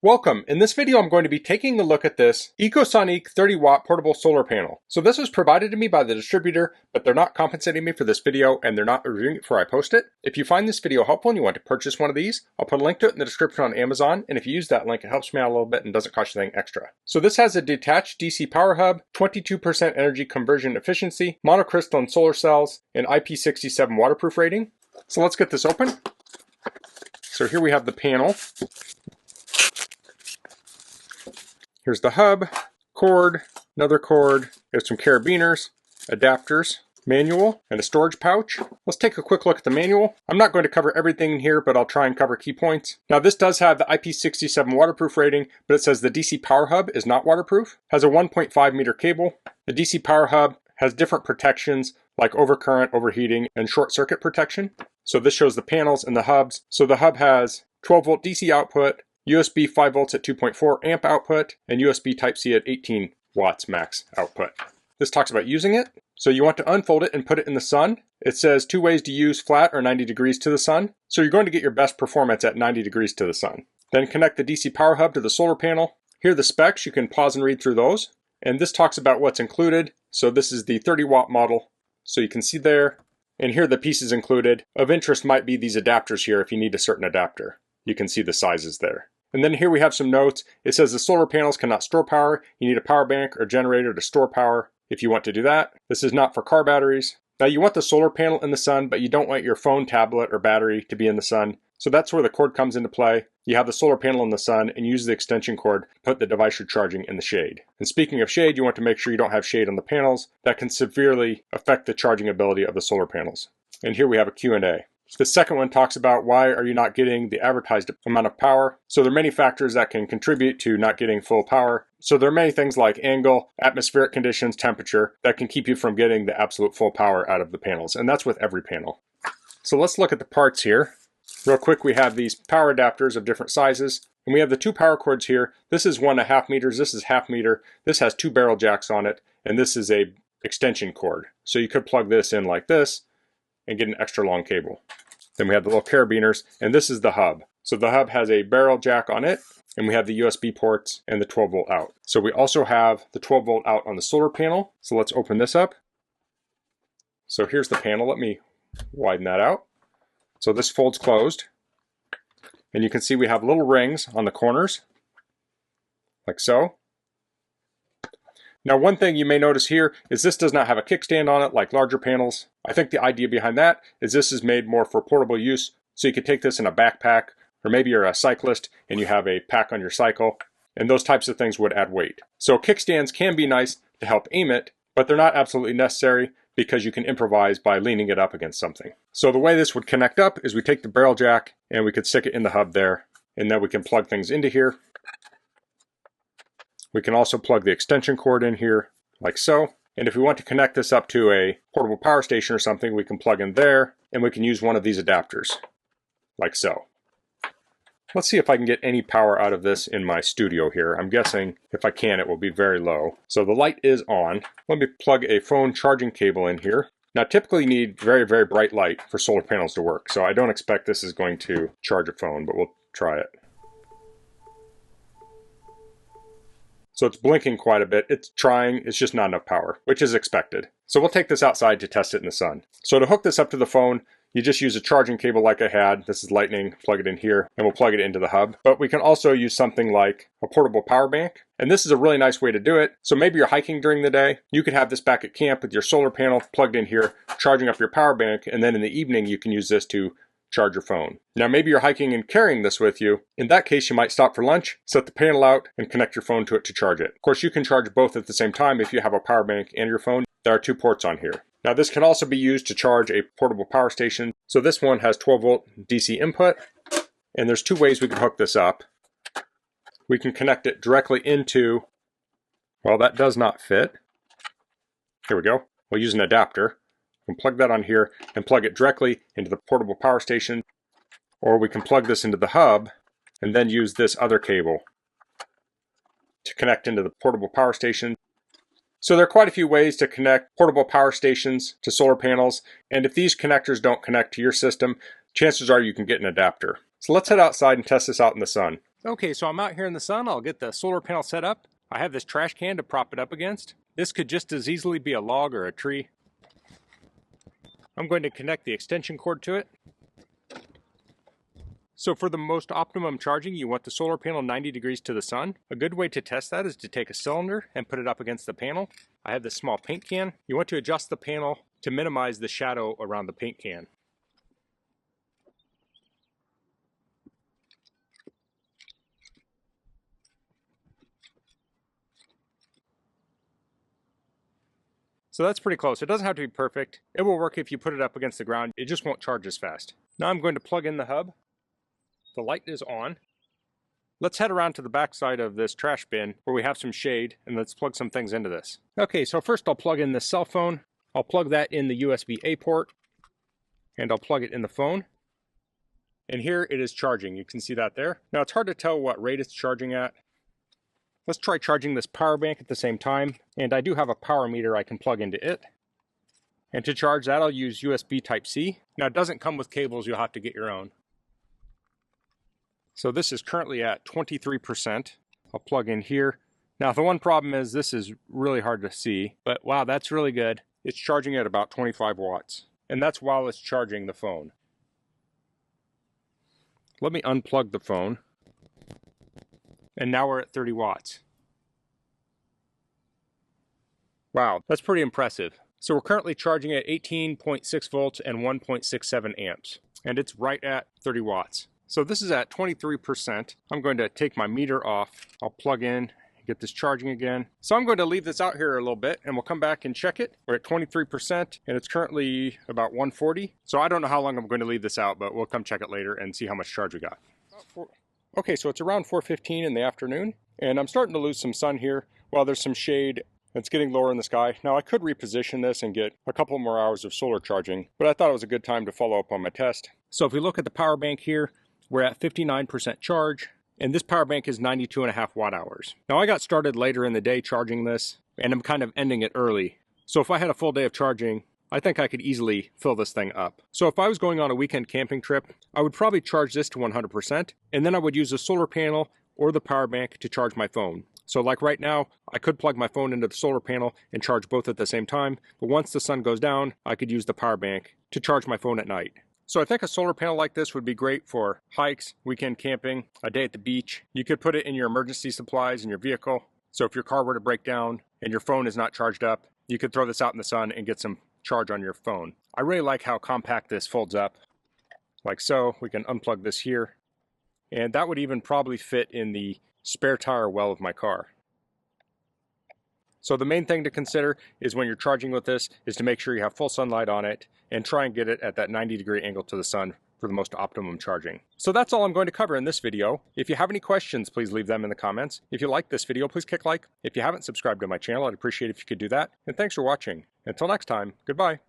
Welcome. In this video I'm going to be taking a look at this Ecosonique 30W portable solar panel. So this was provided to me by the distributor, but they're not compensating me for this video and they're not reviewing it before I post it. If you find this video helpful and you want to purchase one of these, I'll put a link to it in the description on Amazon, and if you use that link it helps me out a little bit and doesn't cost you anything extra. So this has a detached DC power hub, 22% energy conversion efficiency, monocrystalline solar cells, and IP67 waterproof rating. So let's get this open. So here we have the panel. Here's the hub, cord, another cord, there's some carabiners, adapters, manual, and a storage pouch. Let's take a quick look at the manual. I'm not going to cover everything in here, but I'll try and cover key points. Now this does have the IP67 waterproof rating, but it says the DC power hub is not waterproof. Has a 1.5 meter cable. The DC power hub has different protections like overcurrent, overheating, and short circuit protection. So this shows the panels and the hubs. So the hub has 12 volt DC output, USB 5 volts at 2.4 amp output, and USB Type-C at 18 watts max output. This talks about using it. So you want to unfold it and put it in the sun. It says 2 ways to use: flat or 90 degrees to the sun. So you're going to get your best performance at 90 degrees to the sun. Then connect the DC power hub to the solar panel. Here are the specs. You can pause and read through those. And this talks about what's included. So this is the 30-watt model. So you can see there. And here are the pieces included. Of interest might be these adapters here if you need a certain adapter. You can see the sizes there. And then here we have some notes. It says the solar panels cannot store power. You need a power bank or generator to store power if you want to do that. This is not for car batteries. Now you want the solar panel in the sun, but you don't want your phone, tablet, or battery to be in the sun. So that's where the cord comes into play. You have the solar panel in the sun and use the extension cord to put the device you're charging in the shade. And speaking of shade, you want to make sure you don't have shade on the panels. That can severely affect the charging ability of the solar panels. And here we have a Q&A. The second one talks about why are you not getting the advertised amount of power. So there are many factors that can contribute to not getting full power. So there are many things like angle, atmospheric conditions, temperature that can keep you from getting the absolute full power out of the panels. And that's with every panel. So let's look at the parts here. Real quick, we have these power adapters of different sizes. And we have the two power cords here. This is 1.5 meters. This is 0.5 meter. This has 2 barrel jacks on it. And this is a extension cord. So you could plug this in like this and get an extra long cable. Then we have the little carabiners, and this is the hub. So the hub has a barrel jack on it, and we have the USB ports and the 12 volt out. So we also have the 12 volt out on the solar panel. So let's open this up. So here's the panel. Let me widen that out. So this folds closed, and you can see we have little rings on the corners, like so. Now one thing you may notice here is this does not have a kickstand on it like larger panels. I think the idea behind that is this is made more for portable use, so you could take this in a backpack, or maybe you're a cyclist and you have a pack on your cycle, and those types of things would add weight. So kickstands can be nice to help aim it, but they're not absolutely necessary because you can improvise by leaning it up against something. So the way this would connect up is we take the barrel jack and we could stick it in the hub there, and then we can plug things into here. We can also plug the extension cord in here, like so. And if we want to connect this up to a portable power station or something, we can plug in there, and we can use one of these adapters, like so. Let's see if I can get any power out of this in my studio here. I'm guessing if I can, it will be very low. So the light is on. Let me plug a phone charging cable in here. Now typically you need very, very bright light for solar panels to work, so I don't expect this is going to charge a phone, but we'll try it. So it's blinking quite a bit. It's trying, it's just not enough power, which is expected. So we'll take this outside to test it in the sun. So to hook this up to the phone, you just use a charging cable like I had. This is lightning, plug it in here, and we'll plug it into the hub. But we can also use something like a portable power bank. And this is a really nice way to do it. So maybe you're hiking during the day. You could have this back at camp with your solar panel plugged in here, charging up your power bank, and then in the evening you can use this to charge your phone. Now maybe you're hiking and carrying this with you. In that case, you might stop for lunch, set the panel out, and connect your phone to it to charge it. Of course, you can charge both at the same time if you have a power bank and your phone. There are 2 ports on here. Now this can also be used to charge a portable power station. So this one has 12 volt DC input, and there's 2 ways we can hook this up. We can connect it directly into, well, that does not fit. Here we go. We'll use an adapter. We can plug that on here and plug it directly into the portable power station, or we can plug this into the hub and then use this other cable to connect into the portable power station. So there are quite a few ways to connect portable power stations to solar panels, and if these connectors don't connect to your system, chances are you can get an adapter. So let's head outside and test this out in the sun. Okay, so I'm out here in the sun. I'll get the solar panel set up. I have this trash can to prop it up against. This could just as easily be a log or a tree. I'm going to connect the extension cord to it. So for the most optimum charging, you want the solar panel 90 degrees to the sun. A good way to test that is to take a cylinder and put it up against the panel. I have this small paint can. You want to adjust the panel to minimize the shadow around the paint can. So that's pretty close. It doesn't have to be perfect. It will work if you put it up against the ground. It just won't charge as fast. Now I'm going to plug in the hub. The light is on. Let's head around to the back side of this trash bin where we have some shade, and let's plug some things into this. Okay, so first I'll plug in this cell phone. I'll plug that in the USB-A port, and I'll plug it in the phone. And here it is charging. You can see that there. Now it's hard to tell what rate it's charging at. Let's try charging this power bank at the same time, and I do have a power meter I can plug into it. And to charge that, I'll use USB Type-C. Now it doesn't come with cables, you'll have to get your own. So this is currently at 23%. I'll plug in here. Now the one problem is this is really hard to see, but wow, that's really good. It's charging at about 25 watts, and that's while it's charging the phone. Let me unplug the phone. And now we're at 30 watts. Wow, that's pretty impressive. So we're currently charging at 18.6 volts and 1.67 amps, and it's right at 30 watts. So this is at 23%. I'm going to take my meter off. I'll plug in, get this charging again. So I'm going to leave this out here a little bit and we'll come back and check it. We're at 23% and it's currently about 140. So I don't know how long I'm going to leave this out, but we'll come check it later and see how much charge we got. Okay, so it's around 4:15 in the afternoon and I'm starting to lose some sun here while there's some shade. It's getting lower in the sky. Now I could reposition this and get a couple more hours of solar charging, but I thought it was a good time to follow up on my test. So if we look at the power bank here, we're at 59% charge, and this power bank is 92.5 watt hours. Now I got started later in the day charging this, and I'm kind of ending it early. So if I had a full day of charging, I think I could easily fill this thing up. So if I was going on a weekend camping trip, I would probably charge this to 100%, and then I would use the solar panel or the power bank to charge my phone. So like right now, I could plug my phone into the solar panel and charge both at the same time, but once the sun goes down, I could use the power bank to charge my phone at night. So I think a solar panel like this would be great for hikes, weekend camping, a day at the beach. You could put it in your emergency supplies in your vehicle. So if your car were to break down and your phone is not charged up, you could throw this out in the sun and get some charge on your phone. I really like how compact this folds up. Like so, we can unplug this here. And that would even probably fit in the spare tire well of my car. So the main thing to consider is when you're charging with this is to make sure you have full sunlight on it and try and get it at that 90-degree angle to the sun for the most optimum charging. So that's all I'm going to cover in this video. If you have any questions, please leave them in the comments. If you like this video, please click like. If you haven't subscribed to my channel, I'd appreciate it if you could do that. And thanks for watching. Until next time, goodbye.